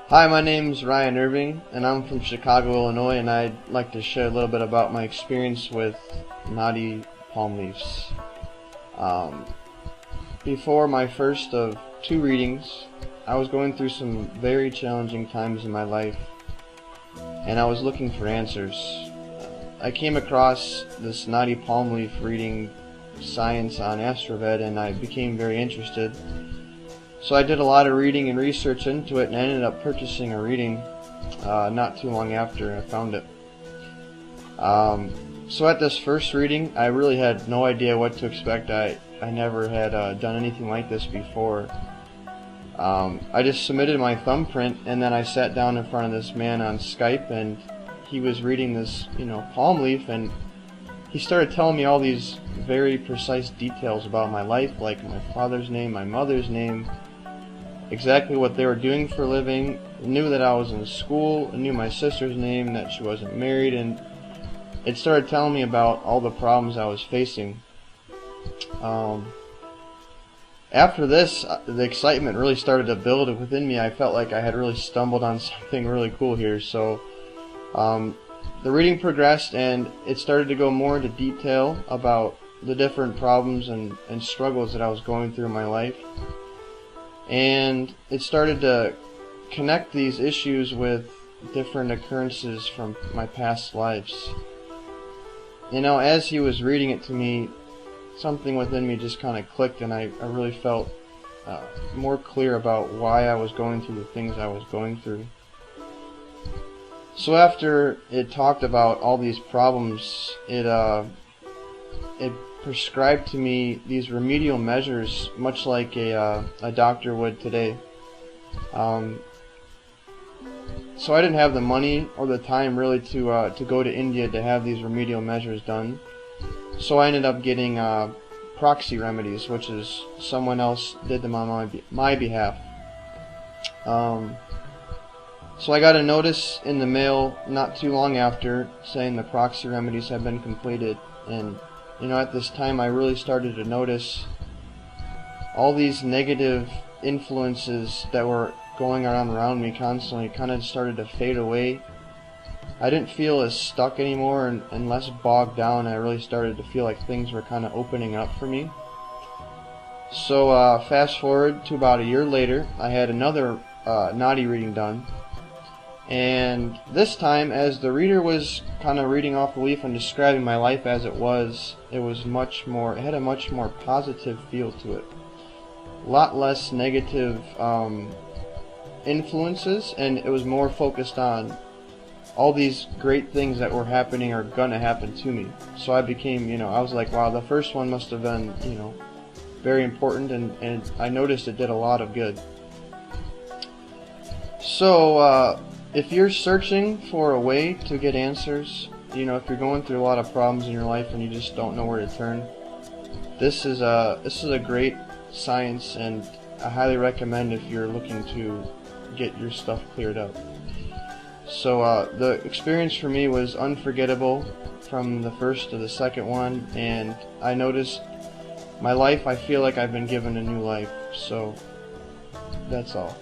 Hi, my name's Ryan Irving, and I'm from Chicago, Illinois, and I'd like to share a little bit about my experience with Nadi palm leaves. Before my first of 2 readings, I was going through some very challenging times in my life, and I was looking for answers. I came across this Nadi palm leaf reading science on AstroVed, and I became very interested. So I did a lot of reading and research into it, and I ended up purchasing a reading not too long after I found it. So at this first reading, I really had no idea what to expect. I never had done anything like this before. I just submitted my thumbprint, and then I sat down in front of this man on Skype, and he was reading this, palm leaf, and he started telling me all these very precise details about my life, like my father's name, my mother's name, exactly what they were doing for a living, knew that I was in school, knew my sister's name, that she wasn't married, and it started telling me about all the problems I was facing. After this, the excitement really started to build within me. I felt like I had really stumbled on something really cool here. So the reading progressed, and it started to go more into detail about the different problems and struggles that I was going through in my life. And it started to connect these issues with different occurrences from my past lives. As he was reading it to me, something within me just kind of clicked, and I really felt more clear about why I was going through the things I was going through. So after it talked about all these problems, it prescribed to me these remedial measures, much like a doctor would today. So I didn't have the money or the time really to go to India to have these remedial measures done. So I ended up getting Proxy Remedies, which is someone else did them on my behalf. So I got a notice in the mail not too long after saying the Proxy Remedies had been completed, and at this time I really started to notice all these negative influences that were going around me constantly kind of started to fade away. I didn't feel as stuck anymore and less bogged down. I really started to feel like things were kind of opening up for me. So fast forward to about a year later, I had another Nadi reading done. And this time, as the reader was kind of reading off the leaf and describing my life as it had a much more positive feel to it. A lot less negative influences, and it was more focused on all these great things that were happening or gonna happen to me. So I became, I was like, wow, the first one must have been, very important, and I noticed it did a lot of good. So if you're searching for a way to get answers, if you're going through a lot of problems in your life and you just don't know where to turn, this is a great science, and I highly recommend if you're looking to get your stuff cleared up. So the experience for me was unforgettable from the first to the second one, and I noticed my life, I feel like I've been given a new life. So that's all.